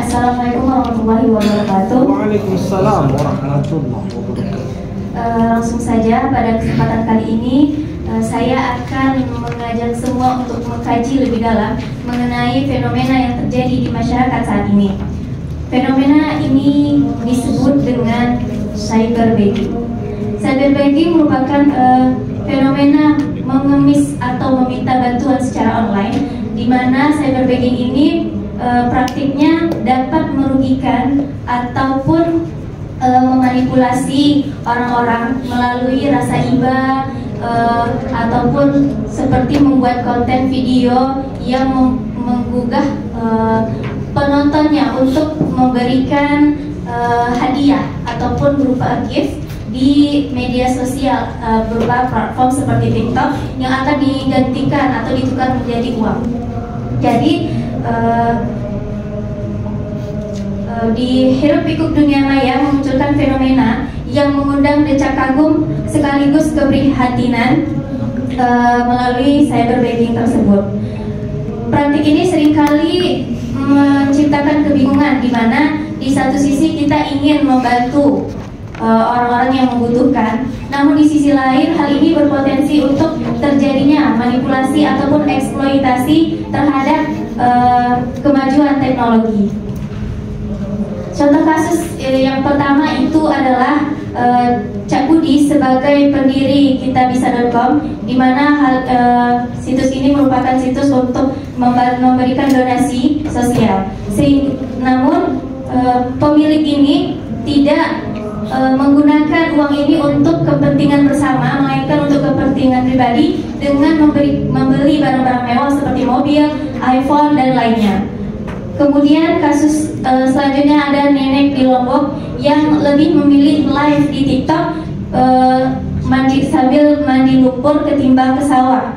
Assalamualaikum warahmatullahi wabarakatuh. Waalaikumsalam warahmatullahi wabarakatuh. Langsung saja pada kesempatan kali ini saya akan mengajak semua untuk mengkaji lebih dalam mengenai fenomena yang terjadi di masyarakat saat ini. Fenomena ini disebut dengan cyberbullying. Cyberbullying merupakan fenomena mengemis atau meminta bantuan secara online, di mana cyberbullying ini praktiknya dapat merugikan ataupun memanipulasi orang-orang melalui rasa iba ataupun seperti membuat konten video yang menggugah penontonnya untuk memberikan hadiah ataupun berupa gift di media sosial berupa platform seperti TikTok yang akan digantikan atau ditukar menjadi uang. Jadi di hiruk pikuk dunia maya memunculkan fenomena yang mengundang decak kagum sekaligus keprihatinan melalui cyberbullying tersebut. Praktik ini seringkali menciptakan kebingungan, di mana di satu sisi kita ingin membantu orang-orang yang membutuhkan, namun di sisi lain hal ini berpotensi untuk terjadinya manipulasi ataupun eksploitasi terhadap kemajuan teknologi. Contoh kasus yang pertama itu adalah Cak Budi sebagai pendiri kitabisa.com, di mana situs ini merupakan situs untuk memberikan donasi sosial. Namun pemilik ini tidak menggunakan uang ini untuk kepentingan bersama, melainkan untuk kepentingan pribadi dengan membeli barang-barang mewah seperti mobil, iPhone, dan lainnya. Kemudian kasus selanjutnya ada nenek di Lombok yang lebih memilih live di TikTok sambil mandi lumpur ketimbang ke sawah.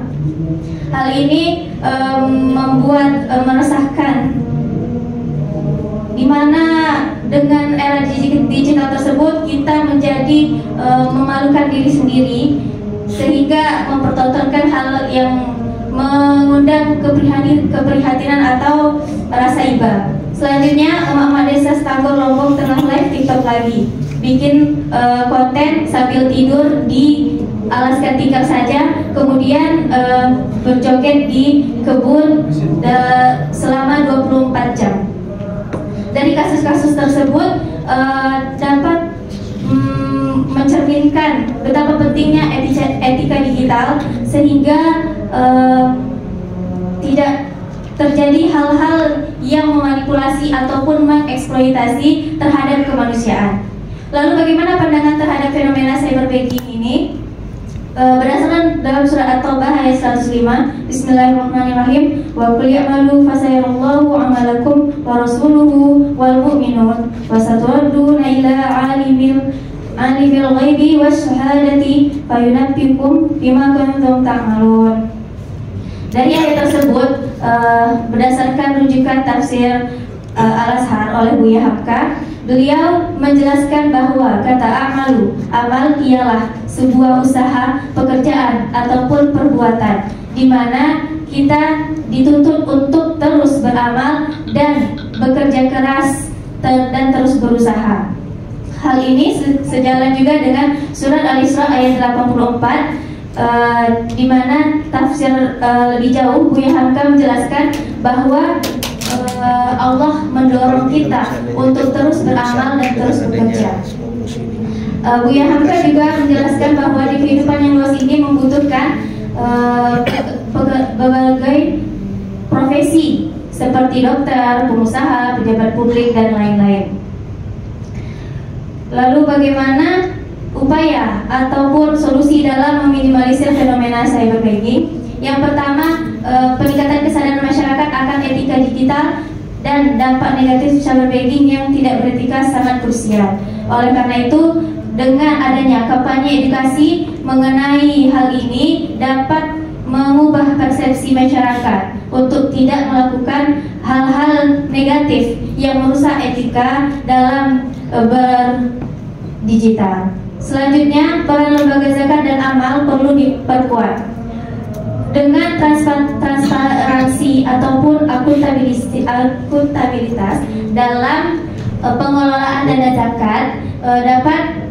Hal ini membuat meresahkan, di mana dengan era digital tersebut kita menjadi memalukan diri sendiri, sehingga mempertontonkan hal yang mengundang keprihatinan atau rasa iba. Selanjutnya, emak-emak desa Stanggor Lombok tengah live TikTok lagi, bikin konten sambil tidur di alaskan tikar saja, kemudian berjoget di kebun selama 24 jam. Dari kasus-kasus tersebut dapat mencerminkan betapa pentingnya etika digital, sehingga tidak terjadi hal-hal yang memanipulasi ataupun mengeksploitasi terhadap kemanusiaan. Lalu bagaimana pandangan terhadap fenomena cyberbullying ini? Berdasarkan dalam surat At-Taubah ayat 105, Bismillahirrahmanirrahim, wa qul ya'malu fasayarallahu 'amalakum wa rasuluhu wal mu'minun wa saturadduna ila 'alimil ghaibi wasyahadati fayunabbiukum bima kuntum ta'malun. Dari ayat tersebut, berdasarkan rujukan tafsir Al-Azhar oleh Buya Hamka, beliau menjelaskan bahwa kata amalu, amal ialah sebuah usaha, pekerjaan ataupun perbuatan, di mana kita dituntut untuk terus beramal dan bekerja keras dan terus berusaha. Hal ini sejalan juga dengan surat Al-Isra ayat 84, di mana tafsir lebih jauh Buya Hamka menjelaskan bahwa Allah mendorong kita untuk terus beramal dan terus bekerja. Buya Hamka juga menjelaskan bahwa di kehidupan yang luas ini membutuhkan berbagai profesi seperti dokter, pengusaha, pejabat publik, dan lain-lain. Lalu bagaimana upaya ataupun solusi dalam meminimalisir fenomena cyberbullying? Yang pertama, peningkatan kesadaran masyarakat akan etika digital dan dampak negatif cyberbullying yang tidak beretika sangat krusial. Oleh karena itu, dengan adanya kampanye edukasi mengenai hal ini dapat mengubah persepsi masyarakat untuk tidak melakukan hal-hal negatif yang merusak etika dalam berdigital. Selanjutnya, peran lembaga zakat dan amal perlu diperkuat. dengan transparansi ataupun akuntabilitas dalam pengelolaan dana zakat dapat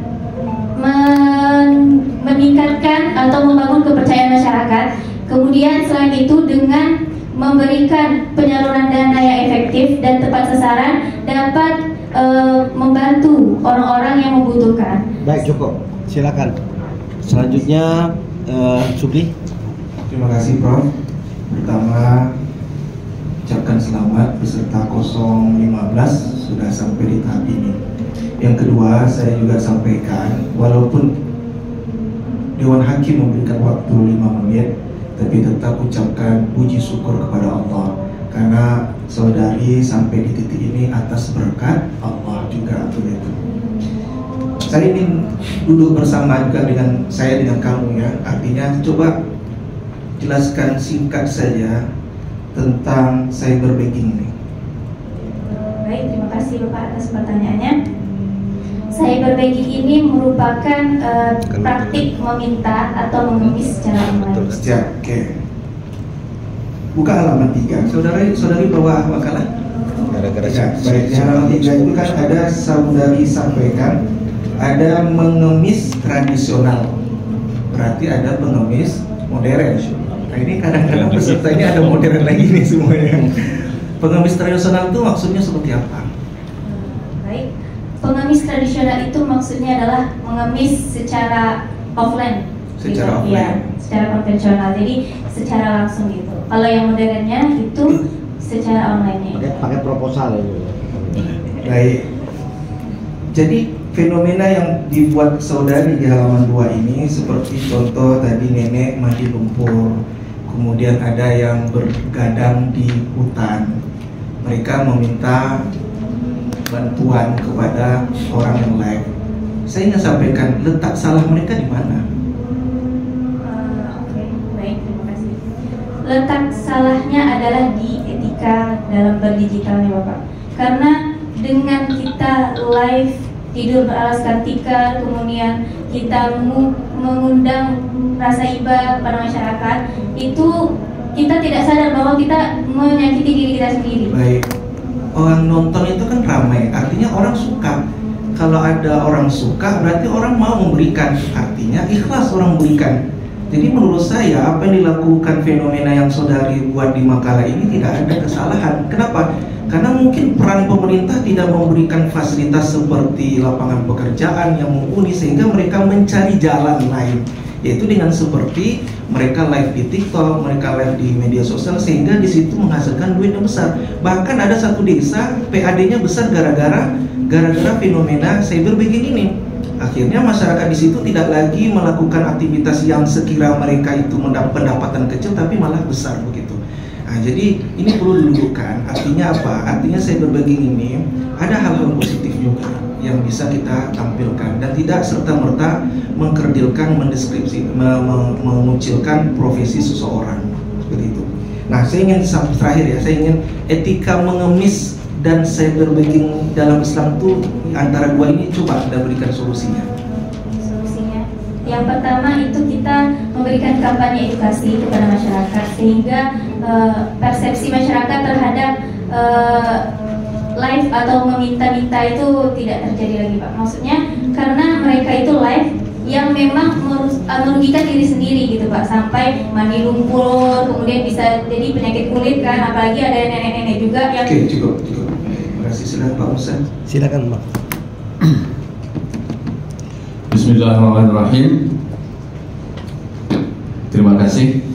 meningkatkan atau membangun kepercayaan masyarakat. Kemudian selain itu dengan memberikan penyaluran dana yang efektif dan tepat sasaran dapat membantu orang-orang yang membutuhkan. Baik, cukup. Silakan. Selanjutnya Supri. Terima kasih Prof. Pertama, ucapkan selamat peserta 015 sudah sampai di tahap ini. Yang kedua, saya juga sampaikan walaupun Dewan Hakim memberikan waktu 5 menit, tapi tetap ucapkan puji syukur kepada Allah karena saudari sampai di titik ini atas berkat Allah juga begitu. Saya ingin duduk bersama juga dengan kamu ya. Artinya coba jelaskan singkat saja tentang cyberbegging ini. Baik, terima kasih Bapak atas pertanyaannya. Cyberbegging ini merupakan praktik meminta atau mengemis secara online. Siap, oke. Buka halaman 3. Saudari bawa makalah. Ya, baik, di halaman 3 itu kan ada saudari sampaikan ada mengemis tradisional. Berarti ada pengemis modern. Nah ini kadang-kadang peserta ini ada modern lagi nih semuanya. Pengemis tradisional itu maksudnya seperti apa? Baik, pengemis tradisional itu maksudnya adalah mengemis secara offline. Secara gitu. offline. Ya, secara konvensional. Jadi secara langsung gitu. Kalau yang modernnya itu secara online. Pakai proposal ya. Baik. Jadi fenomena yang dibuat saudari di halaman 2 ini seperti contoh tadi nenek mandi lumpur, kemudian ada yang bergadang di hutan. Mereka meminta bantuan kepada orang yang lain. Saya ingin sampaikan letak salah mereka di mana? Oke, baik, terima kasih. Letak salahnya adalah di etika dalam berdigitalnya Bapak. Karena dengan kita live tidur beralaskan tikar, kemudian kita mengundang rasa iba kepada masyarakat, itu kita tidak sadar bahwa kita menyakiti diri kita sendiri. Baik, orang nonton itu kan ramai, artinya orang suka. Kalau ada orang suka, berarti orang mau memberikan, artinya ikhlas orang memberikan. Jadi menurut saya apa yang dilakukan fenomena yang saudari buat di makalah ini tidak ada kesalahan. Kenapa? Karena mungkin peran pemerintah tidak memberikan fasilitas seperti lapangan pekerjaan yang mumpuni sehingga mereka mencari jalan lain, yaitu dengan seperti mereka live di TikTok, mereka live di media sosial sehingga di situ menghasilkan duit yang besar. Bahkan ada satu desa PAD-nya besar gara-gara fenomena cyberbegging ini. Akhirnya masyarakat di situ tidak lagi melakukan aktivitas yang sekira mereka itu mendapat pendapatan kecil tapi malah besar begitu. Nah, jadi ini perlu didudukkan. Artinya apa? Artinya cyberbegging ini ada hal-hal positif juga yang bisa kita tampilkan dan tidak serta-merta mengkerdilkan, mendeskripsi, mengucilkan profesi seseorang seperti itu. Nah, saya ingin terakhir ya, saya ingin etika mengemis dan cyberbegging dalam Islam itu antara dua ini coba Anda berikan solusinya. Yang pertama itu kita memberikan kampanye edukasi kepada masyarakat sehingga persepsi masyarakat terhadap live atau meminta-minta itu tidak terjadi lagi Pak. Maksudnya karena mereka itu live yang memang merugikan diri sendiri gitu Pak, sampai mandi lumpur, kemudian bisa jadi penyakit kulit kan, apalagi ada nenek-nenek juga yang. Oke, cukup. Terima kasih, silakan Pak Musa. Silakan Pak. Bismillahirrahmanirrahim. Terima kasih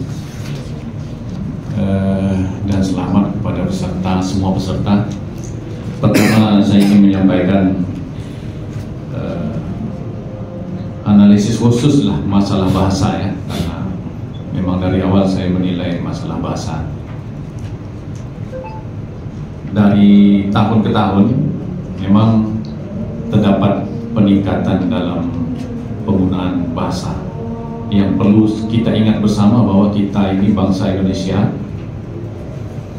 dan selamat kepada semua peserta. Pertama saya ingin menyampaikan analisis khusus lah masalah bahasa ya, karena memang dari awal saya menilai masalah bahasa. Dari tahun ke tahun memang terdapat peningkatan dalam penggunaan bahasa. Yang perlu kita ingat bersama bahwa kita ini bangsa Indonesia,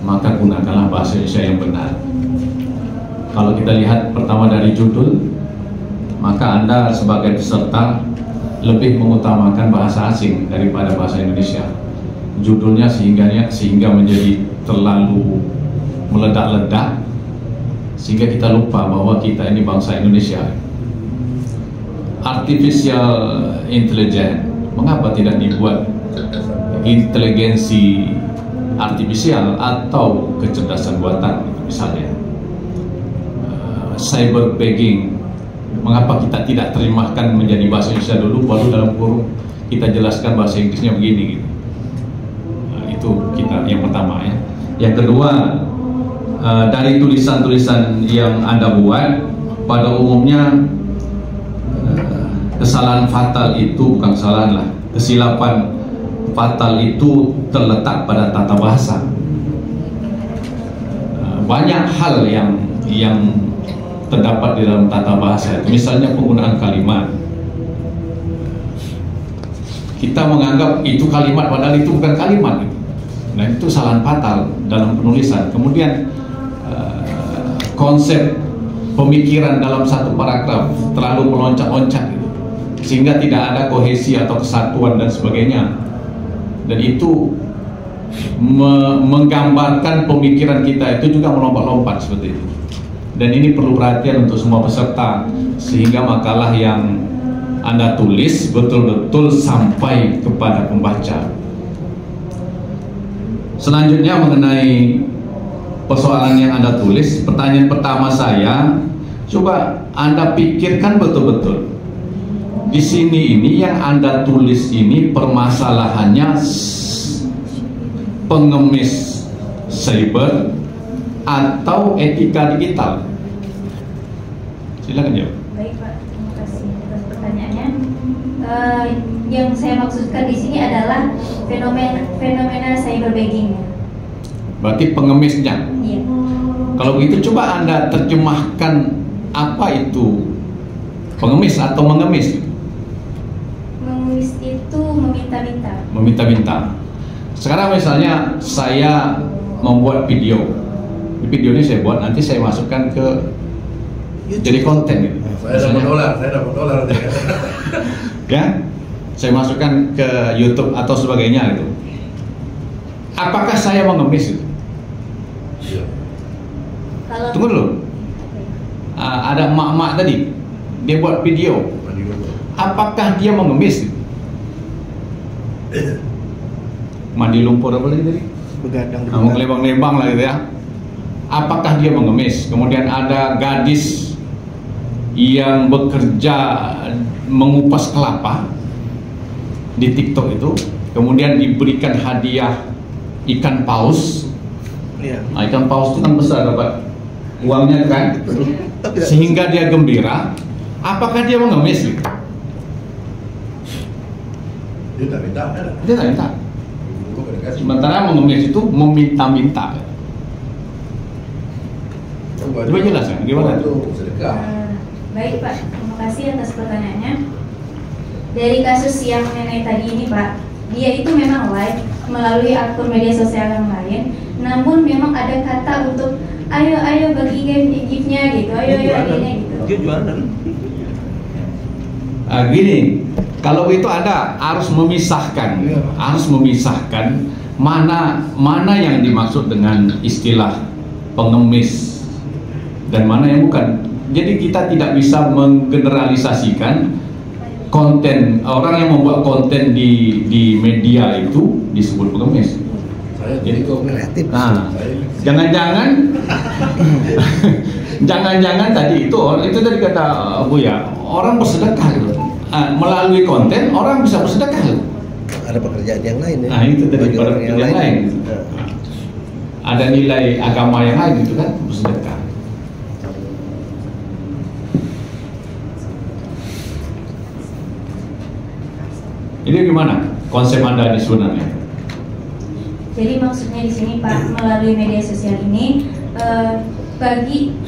maka gunakanlah bahasa Indonesia yang benar. Kalau kita lihat pertama dari judul, maka Anda sebagai peserta lebih mengutamakan bahasa asing daripada bahasa Indonesia. judulnya sehingga menjadi terlalu meledak-ledak, sehingga kita lupa bahwa kita ini bangsa Indonesia. Artificial intelligence, mengapa tidak dibuat inteligensi artifisial atau kecerdasan buatan misalnya? Cyberbegging, mengapa kita tidak terjemahkan menjadi bahasa Indonesia dulu, baru dalam kurung kita jelaskan bahasa Inggrisnya begini gitu. Itu kita yang pertama ya. Yang kedua, dari tulisan-tulisan yang Anda buat, pada umumnya kesalahan fatal itu, bukan kesalahan lah, kesilapan fatal itu terletak pada tata bahasa. Banyak hal yang terdapat di dalam tata bahasa itu, misalnya penggunaan kalimat. Kita menganggap itu kalimat padahal itu bukan kalimat. Nah, itu kesalahan fatal dalam penulisan. Kemudian konsep pemikiran dalam satu paragraf terlalu meloncat-loncat gitu, sehingga tidak ada kohesi atau kesatuan dan sebagainya. Dan itu menggambarkan pemikiran kita itu juga melompat-lompat seperti itu. Dan ini perlu perhatian untuk semua peserta, sehingga makalah yang Anda tulis betul-betul sampai kepada pembaca. Selanjutnya mengenai persoalan yang Anda tulis, pertanyaan pertama saya, coba Anda pikirkan betul-betul. Di sini ini yang Anda tulis ini permasalahannya pengemis cyber atau etika digital? Silakan jawab. Baik Pak, terima kasih atas pertanyaannya. Yang saya maksudkan di sini adalah fenomena cyberbegging. Berarti pengemisnya. Iya. Kalau begitu coba Anda terjemahkan apa itu pengemis atau mengemis. Mengemis itu meminta-minta. Meminta-minta. Sekarang misalnya saya membuat video. Di video ini saya buat, nanti saya masukkan ke jadi konten gitu. Saya dapat dolar. Ya, saya masukkan ke YouTube atau sebagainya gitu. Apakah saya mengemis itu? Kalau Tunggu dulu. Ada emak-emak tadi, dia buat video. Apakah dia mengemis? Mandi lumpur apa lagi tadi? Begadang di Mau kelembang-lembang lah gitu ya. Apakah dia mengemis? Kemudian ada gadis yang bekerja mengupas kelapa di TikTok itu, kemudian diberikan hadiah ikan paus. Iya. Nah, ikan paus itu kan besar, dapat uangnya kan, sehingga dia gembira. Apakah dia mengemis? Dia tak minta. Dia tak minta. Sementara mengemis itu meminta-minta. Coba jelas kan, gimana? Baik Pak, terima kasih atas pertanyaannya. Dari kasus yang nenek tadi ini Pak, dia itu memang live melalui akun media sosial yang lain, namun memang ada kata untuk ayo bagi gift-nya gitu, ayo adanya gitu. Dia jualan. Gini, kalau itu Anda harus memisahkan, mana yang dimaksud dengan istilah pengemis dan mana yang bukan. Jadi kita tidak bisa menggeneralisasikan konten orang yang membuat konten di media itu disebut pengemis. Jadi, nah, jangan-jangan tadi itu tadi kata Buya, orang bersedekah gitu. Melalui konten orang bisa bersedekah gitu. Ada pekerjaan yang lain ya. Nah, itu tadi Bagi pada orang pekerjaan lain. Ada nilai agama yang lain gitu kan, bersedekah. Ini gimana konsep Anda ini sebenarnya? Jadi maksudnya di sini Pak, melalui media sosial ini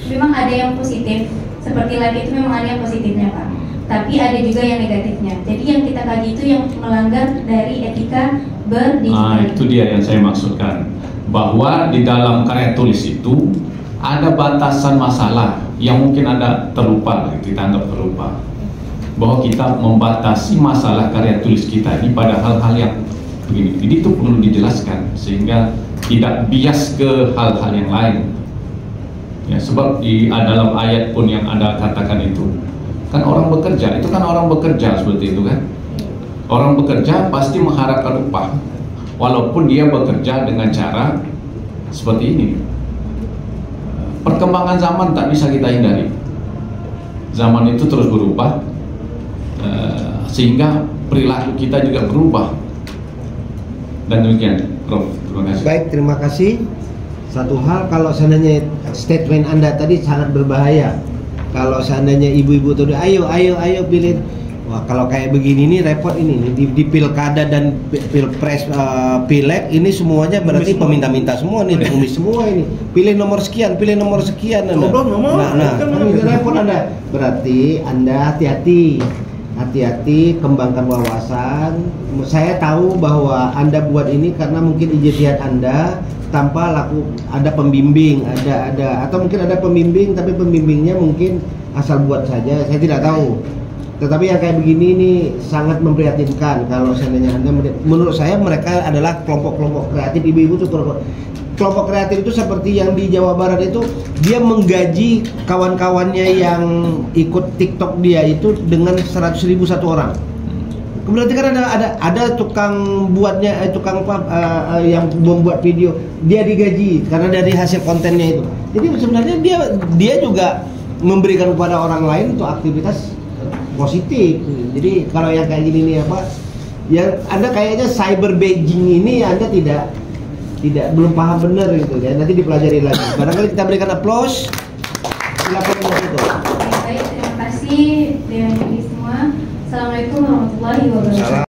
memang ada yang positif, seperti live itu memang ada yang positifnya Pak, tapi ada juga yang negatifnya. Jadi yang kita kaji itu yang melanggar dari etika berdigital. Nah, itu dia yang saya maksudkan, bahwa di dalam karya tulis itu ada batasan masalah yang mungkin Anda terlupa, kita anggap terlupa, bahwa kita membatasi masalah karya tulis kita ini pada hal-hal yang begini. Jadi itu perlu dijelaskan sehingga tidak bias ke hal-hal yang lain. Ya, sebab di dalam ayat pun yang Anda katakan itu kan orang bekerja, itu kan orang bekerja seperti itu kan. Orang bekerja pasti mengharapkan upah, walaupun dia bekerja dengan cara seperti ini. Perkembangan zaman tak bisa kita hindari. Zaman itu terus berubah, sehingga perilaku kita juga berubah. Dan demikian, Prof. Terima kasih. Baik, terima kasih. Satu hal, kalau seandainya statement Anda tadi sangat berbahaya. Kalau seandainya ibu-ibu tuh ayo pilih. Wah, kalau kayak begini nih repot ini di pilkada dan pilpres, pileg ini semuanya berarti peminta-minta semua nih, pengemis semua ini. Pilih nomor sekian. Nah, ini repot Anda. Berarti Anda hati-hati, kembangkan wawasan. Saya tahu bahwa Anda buat ini karena mungkin ijtihad Anda tanpa ada pembimbing, ada atau mungkin ada pembimbing tapi pembimbingnya mungkin asal buat saja. Saya tidak tahu. Tetapi yang kayak begini ini sangat memprihatinkan. Kalau seandainya Anda, menurut saya mereka adalah kelompok-kelompok kreatif, ibu-ibu itu kelompok kreatif itu seperti yang di Jawa Barat itu, dia menggaji kawan-kawannya yang ikut TikTok dia itu dengan 100.000 satu orang. Berarti kan ada tukang buatnya, yang membuat video, dia digaji karena dari hasil kontennya itu. Jadi sebenarnya dia juga memberikan kepada orang lain untuk aktivitas positif. Jadi kalau yang kayak gini nih yang Anda kayaknya cyberbullying ini Anda tidak belum paham benar gitu ya. Nanti dipelajari lagi. Barangkali kita berikan applause. Silakan itu. Baik, terima kasih dengan ini semua. Assalamualaikum warahmatullahi wabarakatuh.